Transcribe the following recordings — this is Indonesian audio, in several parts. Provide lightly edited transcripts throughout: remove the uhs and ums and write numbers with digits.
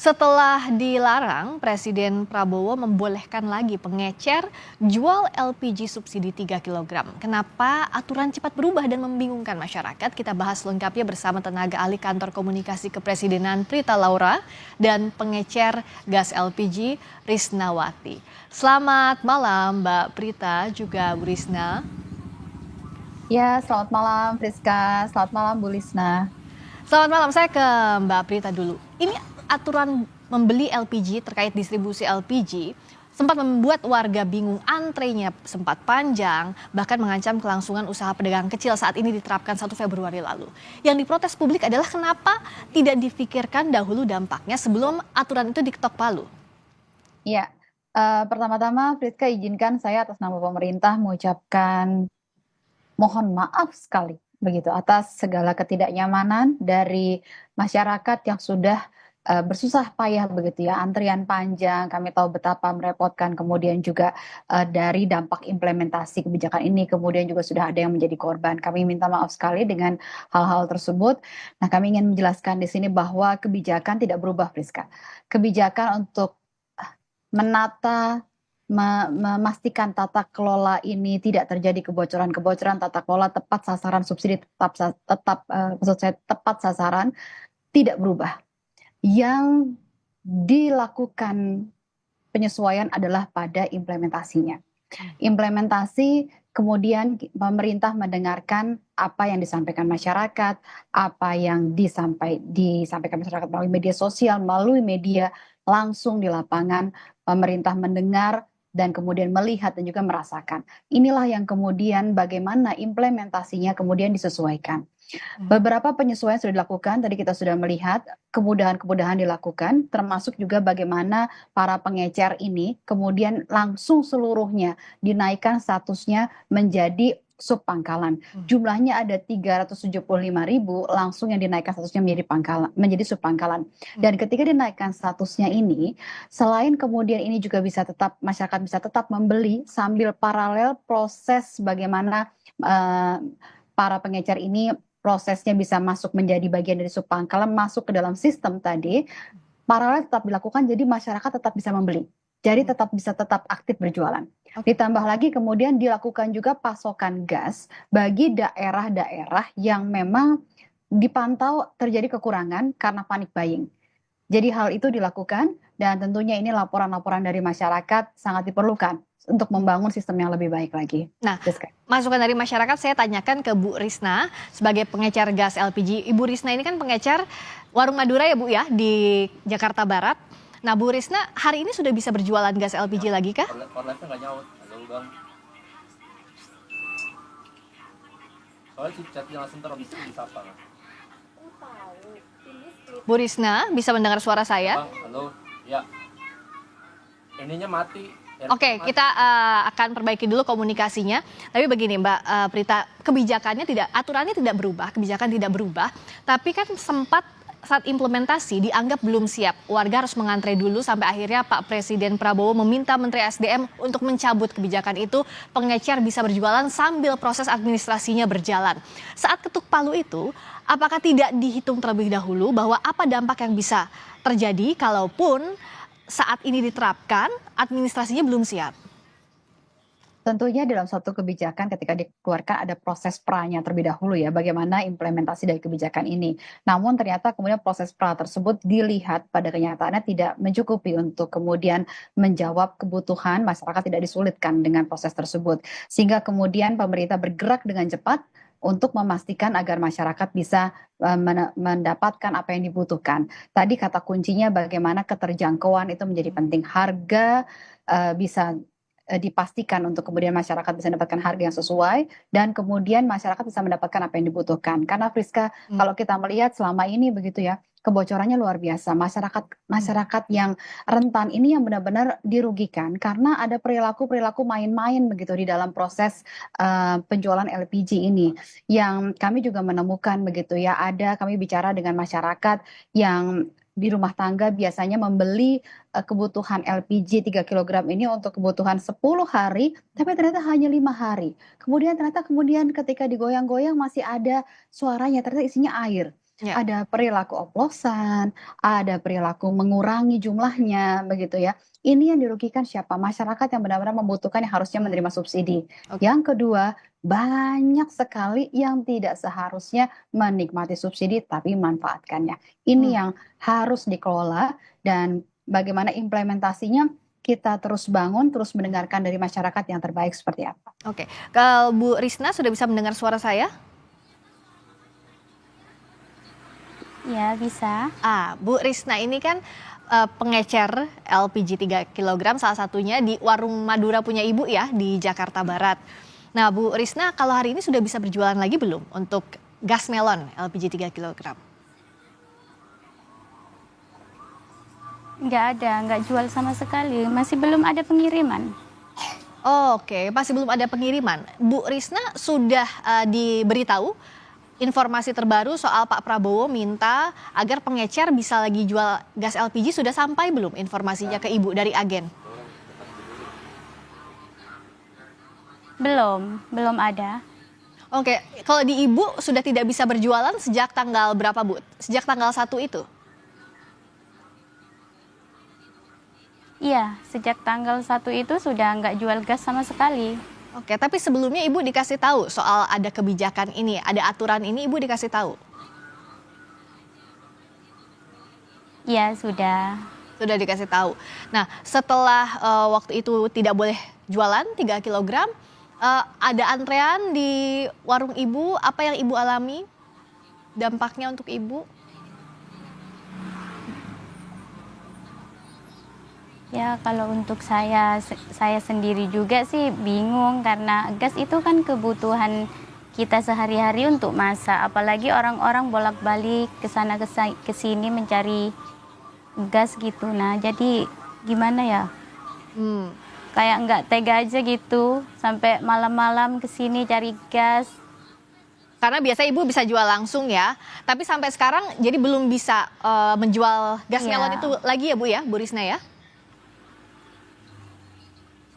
Setelah dilarang, Presiden Prabowo membolehkan lagi pengecer jual LPG subsidi 3 kg. Kenapa aturan cepat berubah dan membingungkan masyarakat? Kita bahas lengkapnya bersama tenaga ahli kantor komunikasi kepresidenan Prita Laura dan pengecer gas LPG Risnawati. Selamat malam Mbak Prita juga Bu Risna. Ya, selamat malam Friska, selamat malam Bu Lisna. Selamat malam, saya ke Mbak Prita dulu. Ini aturan membeli LPG terkait distribusi LPG sempat membuat warga bingung, antrenya sempat panjang, bahkan mengancam kelangsungan usaha pedagang kecil saat ini diterapkan 1 Februari lalu. Yang diprotes publik adalah kenapa tidak difikirkan dahulu dampaknya sebelum aturan itu diketok palu. Ya, pertama-tama Friska izinkan saya atas nama pemerintah mengucapkan mohon maaf sekali begitu atas segala ketidaknyamanan dari masyarakat yang sudah bersusah payah begitu ya, antrian panjang, kami tahu betapa merepotkan, kemudian juga dari dampak implementasi kebijakan ini, kemudian juga sudah ada yang menjadi korban. Kami minta maaf sekali dengan hal-hal tersebut. Nah, kami ingin menjelaskan di sini bahwa kebijakan tidak berubah, Friska. Kebijakan untuk menata memastikan tata kelola ini tidak terjadi kebocoran-kebocoran, tata kelola tepat sasaran, subsidi maksud saya tepat sasaran tidak berubah. Yang dilakukan penyesuaian adalah pada implementasinya. Implementasi kemudian pemerintah mendengarkan apa yang disampaikan masyarakat, apa yang disampaikan masyarakat melalui media sosial, melalui media langsung di lapangan, pemerintah mendengar dan kemudian melihat dan juga merasakan. Inilah yang kemudian bagaimana implementasinya kemudian disesuaikan. Beberapa penyesuaian sudah dilakukan, tadi kita sudah melihat kemudahan-kemudahan dilakukan, termasuk juga bagaimana para pengecer ini kemudian langsung seluruhnya dinaikkan statusnya menjadi subpangkalan. Jumlahnya ada 375.000 langsung yang dinaikkan statusnya menjadi subpangkalan. Dan ketika dinaikkan statusnya ini, selain kemudian ini juga masyarakat bisa tetap membeli sambil paralel proses bagaimana para pengecer ini prosesnya bisa masuk menjadi bagian dari subpangkalan, masuk ke dalam sistem tadi, paralel tetap dilakukan, jadi masyarakat tetap bisa membeli. Jadi tetap aktif berjualan. Ditambah lagi kemudian dilakukan juga pasokan gas bagi daerah-daerah yang memang dipantau terjadi kekurangan karena panic buying. Jadi hal itu dilakukan dan tentunya ini laporan-laporan dari masyarakat sangat diperlukan untuk membangun sistem yang lebih baik lagi. Nah, masukan dari masyarakat saya tanyakan ke Bu Risna sebagai pengecer gas LPG. Ibu Risna ini kan pengecer Warung Madura ya Bu ya di Jakarta Barat. Nah Bu Risna hari ini sudah bisa berjualan gas LPG lagi kah? Online-nya nggak nyaut. Halo Bang. Soalnya si chatnya langsung terus disapa kan? Bu Risna bisa mendengar suara saya? Bang, halo. Ya. Ininya mati. Oke, kita akan perbaiki dulu komunikasinya. Tapi begini Mbak Prita, aturannya tidak berubah, kebijakan tidak berubah. Tapi kan sempat saat implementasi dianggap belum siap. Warga harus mengantre dulu sampai akhirnya Pak Presiden Prabowo meminta Menteri SDM untuk mencabut kebijakan itu. Pengecer bisa berjualan sambil proses administrasinya berjalan. Saat ketuk palu itu, apakah tidak dihitung terlebih dahulu bahwa apa dampak yang bisa terjadi kalaupun saat ini diterapkan, administrasinya belum siap? Tentunya dalam suatu kebijakan ketika dikeluarkan ada proses pra-nya terlebih dahulu ya, bagaimana implementasi dari kebijakan ini. Namun ternyata kemudian proses pra tersebut dilihat pada kenyataannya tidak mencukupi untuk kemudian menjawab kebutuhan masyarakat, tidak disulitkan dengan proses tersebut. Sehingga kemudian pemerintah bergerak dengan cepat untuk memastikan agar masyarakat bisa mendapatkan apa yang dibutuhkan. Tadi kata kuncinya bagaimana keterjangkauan itu menjadi penting. Harga bisa dipastikan untuk kemudian masyarakat bisa mendapatkan harga yang sesuai dan kemudian masyarakat bisa mendapatkan apa yang dibutuhkan. Karena Friska, kalau kita melihat selama ini begitu ya, kebocorannya luar biasa. Masyarakat yang rentan ini yang benar-benar dirugikan karena ada perilaku main-main begitu di dalam proses penjualan LPG ini. Yang kami juga menemukan begitu ya, kami bicara dengan masyarakat yang di rumah tangga biasanya membeli kebutuhan LPG 3 kg ini untuk kebutuhan 10 hari, tapi ternyata hanya 5 hari. Kemudian ketika digoyang-goyang masih ada suaranya, ternyata isinya air. Ya. ada perilaku oplosan, ada perilaku mengurangi jumlahnya, begitu ya. Ini yang dirugikan siapa? Masyarakat yang benar-benar membutuhkan yang harusnya menerima subsidi. Oke. Yang kedua, banyak sekali yang tidak seharusnya menikmati subsidi tapi manfaatkannya. Ini Hmm. yang harus dikelola dan bagaimana implementasinya kita terus bangun, terus mendengarkan dari masyarakat yang terbaik seperti apa. Oke, kalau Bu Risna sudah bisa mendengar suara saya? Ya, bisa. Bu Risna ini kan pengecer LPG 3 kg salah satunya di Warung Madura punya Ibu ya di Jakarta Barat. Nah, Bu Risna kalau hari ini sudah bisa berjualan lagi belum untuk gas melon LPG 3 kg? Nggak ada, nggak jual sama sekali. Masih belum ada pengiriman. Oke, masih belum ada pengiriman. Bu Risna sudah diberitahu informasi terbaru soal Pak Prabowo minta agar pengecer bisa lagi jual gas LPG, sudah sampai belum informasinya ke Ibu dari agen? Belum ada. Oke, kalau di Ibu sudah tidak bisa berjualan sejak tanggal berapa, Bu? Sejak tanggal 1 itu? Iya, sejak tanggal 1 itu sudah nggak jual gas sama sekali. Oke, tapi sebelumnya Ibu dikasih tahu soal ada kebijakan ini, ada aturan ini, Ibu dikasih tahu? Iya, sudah. Sudah dikasih tahu. Nah, setelah waktu itu tidak boleh jualan 3 kilogram, ada antrean di warung Ibu, apa yang Ibu alami? Dampaknya untuk Ibu? Ya, kalau untuk saya sendiri juga sih bingung karena gas itu kan kebutuhan kita sehari-hari untuk masak. Apalagi orang-orang bolak-balik ke sana ke sini mencari gas gitu. Nah, jadi gimana ya? Kayak nggak tega aja gitu sampai malam-malam ke sini cari gas. Karena biasa Ibu bisa jual langsung ya, tapi sampai sekarang jadi belum bisa menjual gas Iya. melon itu lagi ya Bu ya, Bu Risna ya?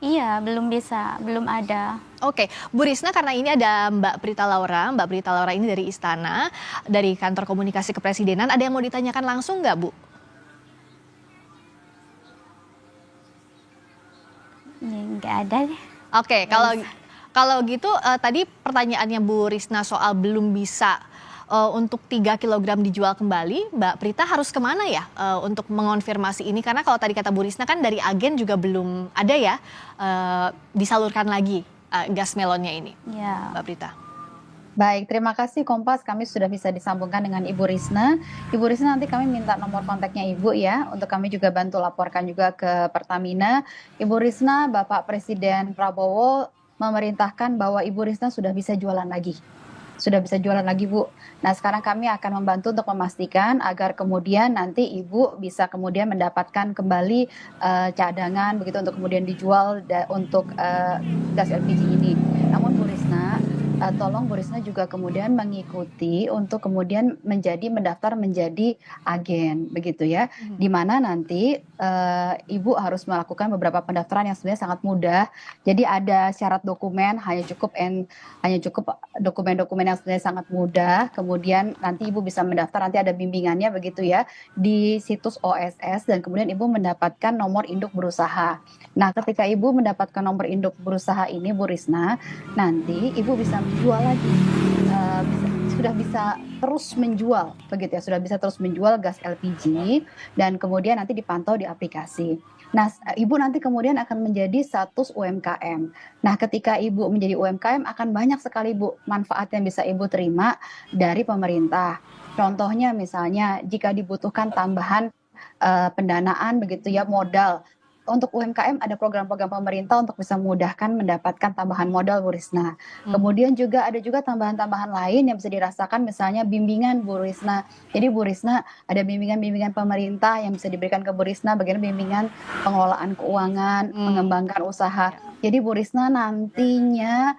Iya, belum bisa, belum ada. Oke, Bu Risna, karena ini ada Mbak Prita Laura. Mbak Prita Laura ini dari Istana, dari Kantor Komunikasi Kepresidenan. Ada yang mau ditanyakan langsung nggak, Bu? Ya, nggak ada deh. Oke, kalau gitu tadi pertanyaannya Bu Risna soal belum bisa untuk 3 kilogram dijual kembali, Mbak Prita harus kemana ya untuk mengonfirmasi ini? Karena kalau tadi kata Bu Risna kan dari agen juga belum ada ya disalurkan lagi gas melonnya ini, Ya. Mbak Prita. Baik, terima kasih Kompas. Kami sudah bisa disambungkan dengan Ibu Risna. Ibu Risna, nanti kami minta nomor kontaknya Ibu ya, untuk kami juga bantu laporkan juga ke Pertamina. Ibu Risna, Bapak Presiden Prabowo memerintahkan bahwa Ibu Risna sudah bisa jualan lagi. Sudah bisa jualan lagi, Bu. Nah, sekarang kami akan membantu untuk memastikan agar kemudian nanti Ibu bisa kemudian mendapatkan kembali cadangan begitu untuk kemudian dijual untuk gas LPG ini. Namun Bu Risna, tolong Bu Risna juga kemudian mengikuti untuk kemudian mendaftar menjadi agen begitu ya. Di mana nanti Ibu harus melakukan beberapa pendaftaran yang sebenarnya sangat mudah. Jadi ada syarat dokumen, hanya cukup dokumen-dokumen yang sebenarnya sangat mudah. Kemudian nanti Ibu bisa mendaftar, nanti ada bimbingannya begitu ya di situs OSS, dan kemudian Ibu mendapatkan nomor induk berusaha. Nah, ketika Ibu mendapatkan nomor induk berusaha ini, Bu Risna, nanti Ibu bisa menjual lagi, sudah bisa terus menjual begitu ya, sudah bisa terus menjual gas LPG dan kemudian nanti dipantau di aplikasi. Nah, Ibu nanti kemudian akan menjadi status UMKM. Nah, ketika Ibu menjadi UMKM akan banyak sekali Bu manfaat yang bisa Ibu terima dari pemerintah. Contohnya misalnya jika dibutuhkan tambahan pendanaan begitu ya, modal. Untuk UMKM ada program-program pemerintah untuk bisa memudahkan mendapatkan tambahan modal, Bu Risna. Kemudian ada juga tambahan-tambahan lain yang bisa dirasakan, misalnya bimbingan, Bu Risna. Jadi Bu Risna ada bimbingan-bimbingan pemerintah yang bisa diberikan ke Bu Risna, bagian bimbingan pengelolaan keuangan, mengembangkan usaha. Jadi Bu Risna nantinya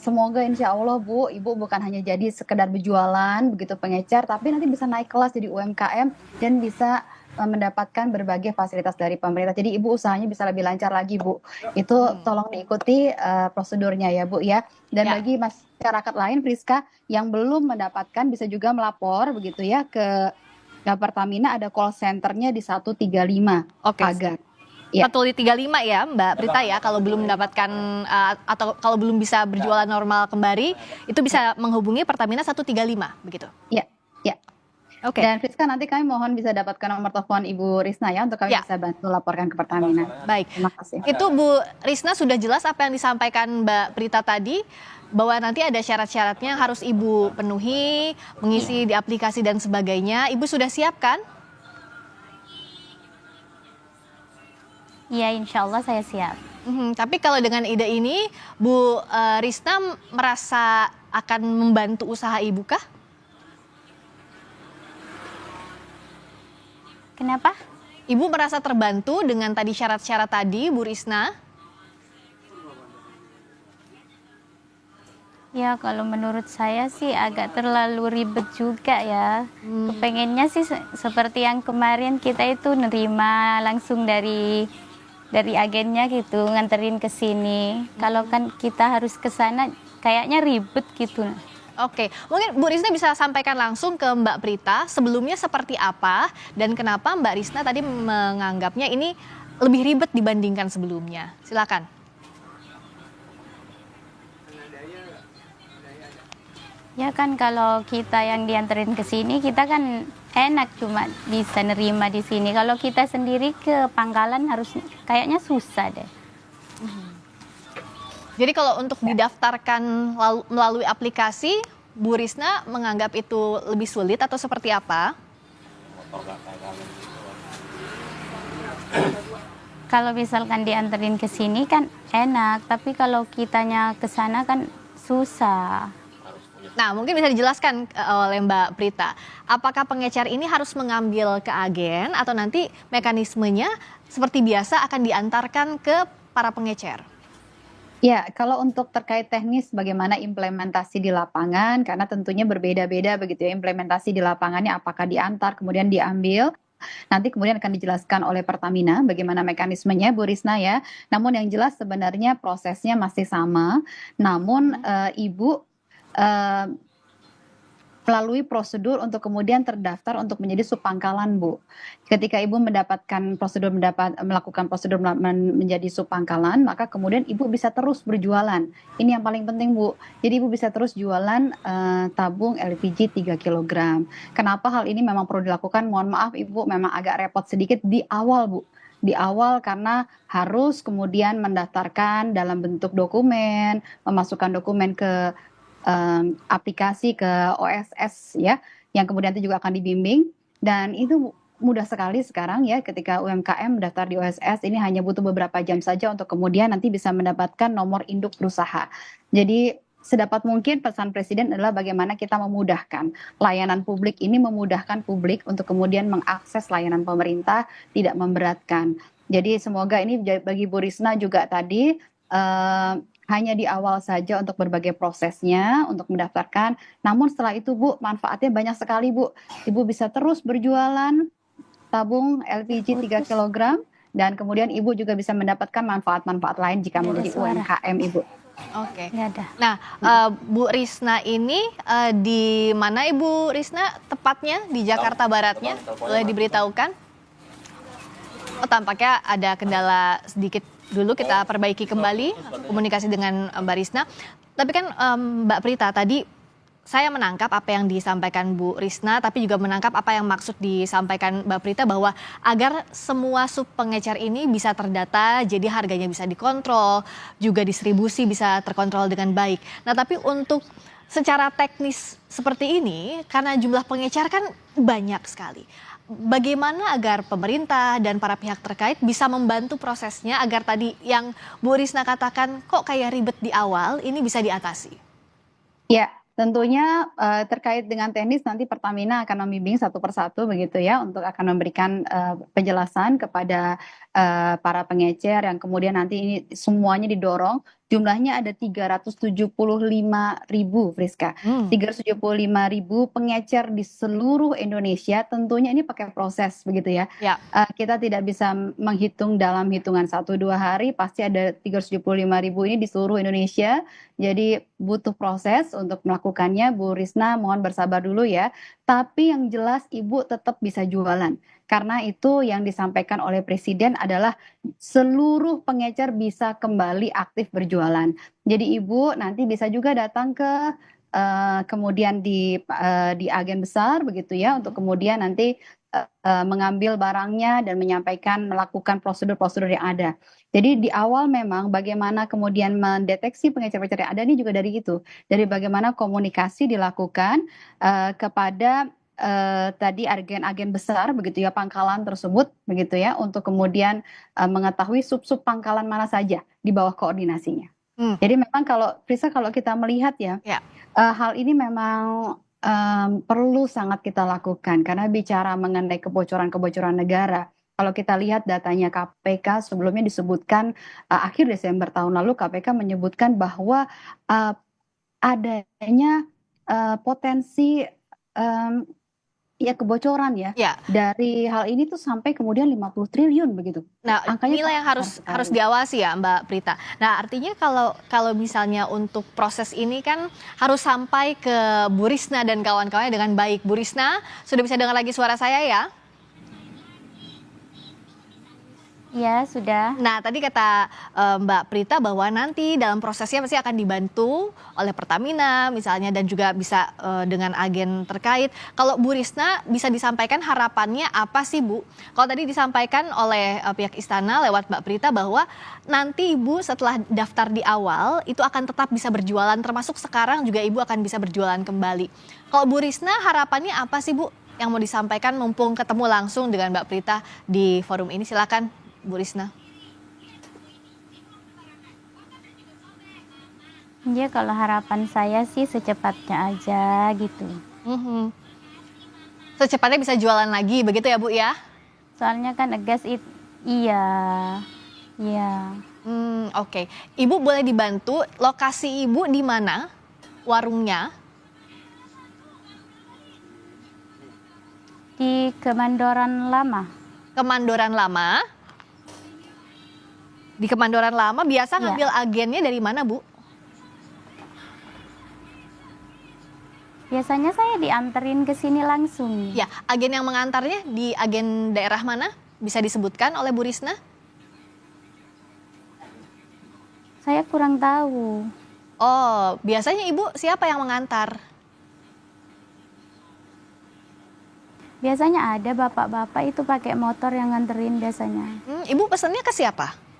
semoga insya Allah Bu, Ibu bukan hanya jadi sekedar berjualan begitu pengecer, tapi nanti bisa naik kelas jadi UMKM dan bisa mendapatkan berbagai fasilitas dari pemerintah. Jadi Ibu usahanya bisa lebih lancar lagi, Bu. Itu tolong diikuti prosedurnya ya, Bu ya. Dan Ya. bagi masyarakat lain, Friska, yang belum mendapatkan bisa juga melapor begitu ya ke Pertamina, ada call centernya di 135 Oke. agar. Ya. Betul, di 35 ya Mbak Prita ya, kalau belum mendapatkan atau kalau belum bisa berjualan normal kembali, itu bisa menghubungi Pertamina 135 begitu. Ya, ya. Oke. Dan Friska, nanti kami mohon bisa dapatkan nomor telepon Ibu Risna ya untuk kami Ya. bisa bantu laporkan ke Pertamina. Baik. Terima kasih. Itu Bu Risna sudah jelas apa yang disampaikan Mbak Prita tadi, bahwa nanti ada syarat-syaratnya harus Ibu penuhi, mengisi di aplikasi dan sebagainya. Ibu sudah siap kan? Iya, insya Allah saya siap. Tapi kalau dengan ide ini, Bu Risna merasa akan membantu usaha Ibu kah? Kenapa? Ibu merasa terbantu dengan tadi syarat-syarat tadi, Bu Risna? Ya, kalau menurut saya sih agak terlalu ribet juga ya. Kepengennya sih seperti yang kemarin kita itu nerima langsung dari agennya gitu, nganterin ke sini. Kalau kan kita harus ke sana kayaknya ribet gitu. Oke, mungkin Bu Risna bisa sampaikan langsung ke Mbak Prita sebelumnya seperti apa dan kenapa Mbak Risna tadi menganggapnya ini lebih ribet dibandingkan sebelumnya. Silakan. Ya kan kalau kita yang dianterin ke sini kita kan enak cuma bisa nerima di sini. Kalau kita sendiri ke pangkalan harus kayaknya susah deh. Jadi kalau untuk didaftarkan melalui aplikasi, Bu Risna menganggap itu lebih sulit atau seperti apa? Kalau misalkan dianterin ke sini kan enak, tapi kalau kitanya ke sana kan susah. Nah, mungkin bisa dijelaskan oleh Mbak Prita, apakah pengecer ini harus mengambil ke agen atau nanti mekanismenya seperti biasa akan diantarkan ke para pengecer? Ya, kalau untuk terkait teknis bagaimana implementasi di lapangan, karena tentunya berbeda-beda begitu ya implementasi di lapangannya, apakah diantar kemudian diambil, nanti kemudian akan dijelaskan oleh Pertamina bagaimana mekanismenya, Bu Risna ya. Namun yang jelas sebenarnya prosesnya masih sama, namun Ibu melalui prosedur untuk kemudian terdaftar untuk menjadi subpangkalan, Bu. Ketika Ibu melakukan prosedur menjadi subpangkalan, maka kemudian Ibu bisa terus berjualan. Ini yang paling penting, Bu. Jadi Ibu bisa terus jualan tabung LPG 3 kg. Kenapa hal ini memang perlu dilakukan? Mohon maaf Ibu, memang agak repot sedikit di awal, Bu. Di awal karena harus kemudian mendaftarkan dalam bentuk dokumen, memasukkan dokumen ke aplikasi, ke OSS ya, yang kemudian itu juga akan dibimbing, dan itu mudah sekali sekarang ya ketika UMKM mendaftar di OSS, ini hanya butuh beberapa jam saja untuk kemudian nanti bisa mendapatkan nomor induk berusaha. Jadi sedapat mungkin pesan Presiden adalah bagaimana kita memudahkan layanan publik ini, memudahkan publik untuk kemudian mengakses layanan pemerintah, tidak memberatkan. Jadi semoga ini bagi Bu Risna juga tadi hanya di awal saja untuk berbagai prosesnya, untuk mendaftarkan. Namun setelah itu Bu, manfaatnya banyak sekali Bu. Ibu bisa terus berjualan tabung LPG 3 kg, dan kemudian Ibu juga bisa mendapatkan manfaat-manfaat lain jika menjadi UMKM Ibu. Oke. Ya dah. Nah, Bu Risna ini di mana Ibu Risna tepatnya di Jakarta Baratnya? Boleh diberitahukan? Oh, tampaknya ada kendala sedikit. Dulu kita perbaiki kembali komunikasi dengan Mbak Risna. Tapi kan Mbak Prita tadi saya menangkap apa yang disampaikan Bu Risna, tapi juga menangkap apa yang maksud disampaikan Mbak Prita bahwa agar semua sub pengecer ini bisa terdata, jadi harganya bisa dikontrol, juga distribusi bisa terkontrol dengan baik. Nah, tapi untuk secara teknis seperti ini, karena jumlah pengecer kan banyak sekali. Bagaimana agar pemerintah dan para pihak terkait bisa membantu prosesnya agar tadi yang Bu Risna katakan kok kayak ribet di awal ini bisa diatasi? Ya, tentunya terkait dengan teknis nanti Pertamina akan membimbing satu persatu begitu ya, untuk akan memberikan penjelasan kepada para pengecer yang kemudian nanti ini semuanya didorong jumlahnya ada 375.000, Friska. 375.000 pengecer di seluruh Indonesia. Tentunya ini pakai proses begitu ya. Ya. Kita tidak bisa menghitung dalam hitungan 1-2 hari, pasti ada 375.000 ini di seluruh Indonesia. Jadi butuh proses untuk melakukannya. Bu Risna mohon bersabar dulu ya. Tapi yang jelas Ibu tetap bisa jualan. Karena itu yang disampaikan oleh Presiden adalah seluruh pengecer bisa kembali aktif berjualan. Jadi Ibu nanti bisa juga datang ke kemudian di agen besar begitu ya, untuk kemudian nanti mengambil barangnya dan melakukan prosedur-prosedur yang ada. Jadi di awal memang bagaimana kemudian mendeteksi pengecer-pengecer yang ada ini juga dari itu, dari bagaimana komunikasi dilakukan kepada tadi agen-agen besar begitu ya, pangkalan tersebut begitu ya, untuk kemudian mengetahui sub-sub pangkalan mana saja di bawah koordinasinya. Jadi memang kalau kita melihat ya, hal ini memang perlu sangat kita lakukan karena bicara mengenai kebocoran negara. Kalau kita lihat datanya KPK sebelumnya disebutkan akhir Desember tahun lalu KPK menyebutkan bahwa adanya potensi kebocoran ya. Dari hal ini tuh sampai kemudian 50 triliun begitu. Nah, angkanya inilah yang harus diawasi ya Mbak Prita. Nah, artinya kalau misalnya untuk proses ini kan harus sampai ke Bu Risna dan kawan-kawannya dengan baik. Bu Risna, sudah bisa dengar lagi suara saya ya? Ya, sudah. Nah, tadi kata Mbak Prita bahwa nanti dalam prosesnya pasti akan dibantu oleh Pertamina misalnya dan juga bisa dengan agen terkait. Kalau Bu Risna bisa disampaikan harapannya apa sih Bu? Kalau tadi disampaikan oleh pihak istana lewat Mbak Prita bahwa nanti Ibu setelah daftar di awal itu akan tetap bisa berjualan, termasuk sekarang juga Ibu akan bisa berjualan kembali. Kalau Bu Risna harapannya apa sih Bu yang mau disampaikan mumpung ketemu langsung dengan Mbak Prita di forum ini? Silakan Bu Risna. Ya, kalau harapan saya sih secepatnya aja gitu. Secepatnya bisa jualan lagi begitu ya Bu ya? Soalnya kan gas itu, iya. Oke. Ibu boleh dibantu, lokasi Ibu di mana warungnya? Di Kemandoran Lama. Kemandoran Lama? Di Kemandoran Lama biasa ngambil agennya dari mana Bu? Biasanya saya dianterin ke sini langsung. Ya, agen yang mengantarnya di agen daerah mana? Bisa disebutkan oleh Bu Risna? Saya kurang tahu. Oh, biasanya Ibu siapa yang mengantar? Biasanya ada bapak-bapak itu pakai motor yang nganterin biasanya. Ibu pesannya ke siapa?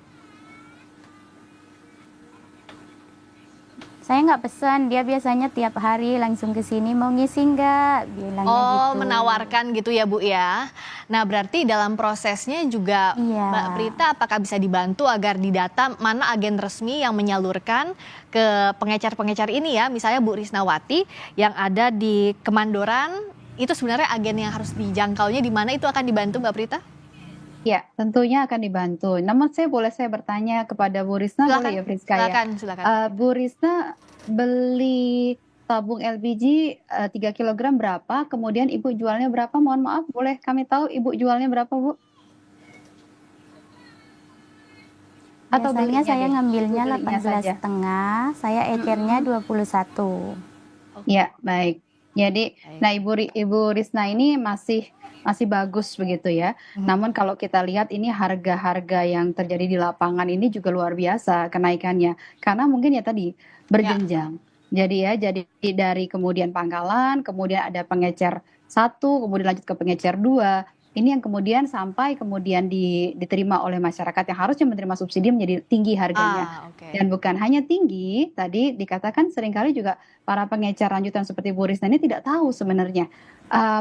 Saya nggak pesan, dia biasanya tiap hari langsung ke sini, mau ngisi nggak? Bilangnya gitu. Menawarkan gitu ya Bu ya. Nah, berarti dalam prosesnya juga Mbak Prita apakah bisa dibantu agar didata mana agen resmi yang menyalurkan ke pengecer-pengecer ini ya, misalnya Bu Risnawati yang ada di Kemandoran, itu sebenarnya agen yang harus dijangkaunya di mana, itu akan dibantu Mbak Prita? Ya, tentunya akan dibantu. Namun saya bertanya kepada Bu Risna, boleh ya Friska ya? Silakan. Bu Risna beli tabung LPG 3 kg berapa? Kemudian Ibu jualnya berapa? Mohon maaf, boleh kami tahu Ibu jualnya berapa Bu? Atau biasanya saya ngambilnya 18,5, saya ecernya 21. Ya, baik. Jadi, nah Ibu Risna ini masih bagus begitu ya. Namun kalau kita lihat ini harga-harga yang terjadi di lapangan ini juga luar biasa kenaikannya. Karena mungkin ya tadi berjenjang. Jadi dari kemudian pangkalan, kemudian ada pengecer 1, kemudian lanjut ke pengecer 2. Ini yang kemudian sampai kemudian diterima oleh masyarakat yang harusnya menerima subsidi menjadi tinggi harganya. Dan bukan hanya tinggi, tadi dikatakan seringkali juga para pengecer lanjutan seperti Bu Risna ini tidak tahu sebenarnya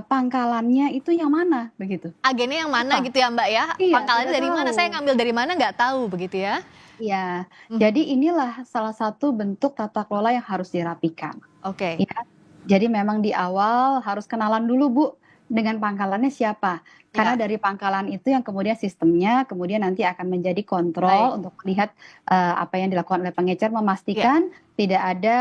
pangkalannya itu yang mana begitu. Agennya yang mana gitu ya Mbak ya? Iya, pangkalannya dari mana? Saya ngambil dari mana nggak tahu begitu ya? Iya. Jadi inilah salah satu bentuk tata kelola yang harus dirapikan. Ya. Jadi memang di awal harus kenalan dulu Bu dengan pangkalannya siapa. Karena Ya. dari pangkalan itu yang kemudian sistemnya kemudian nanti akan menjadi kontrol Baik. untuk melihat apa yang dilakukan oleh pengecer, Ya. memastikan tidak ada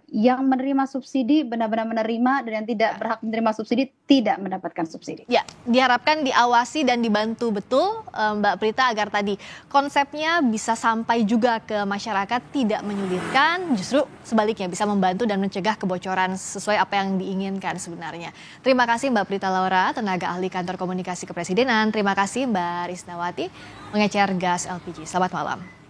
yang menerima subsidi benar-benar menerima, dan yang tidak Ya. berhak menerima subsidi tidak mendapatkan subsidi. Ya, diharapkan diawasi dan dibantu betul Mbak Prita agar tadi konsepnya bisa sampai juga ke masyarakat, tidak menyulitkan, justru sebaliknya bisa membantu dan mencegah kebocoran sesuai apa yang diinginkan sebenarnya. Terima kasih Mbak Prita Laura, tenaga ahli Kantor Komunikasi Kepresidenan. Terima kasih Mbak Risnawati, pengecer gas LPG. Selamat malam.